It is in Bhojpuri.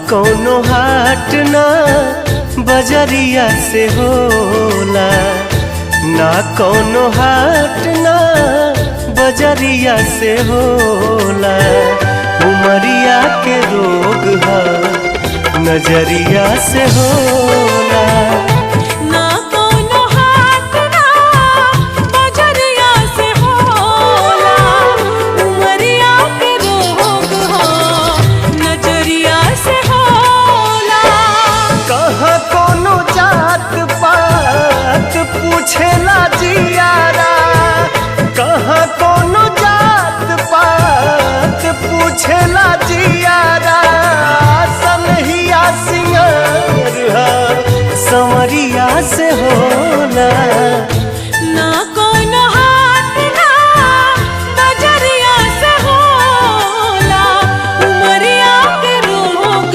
कौनो हाट ना बजरिया से होला, ना कौनो हाट ना बजरिया से होला। उमरिया के रोग है नजरिया से होला। ना कौनो हाट ना बजरिया से होला, उमरिया के रोग हो नजरिया से होला। कहाँ कोनो जात पात पूछेला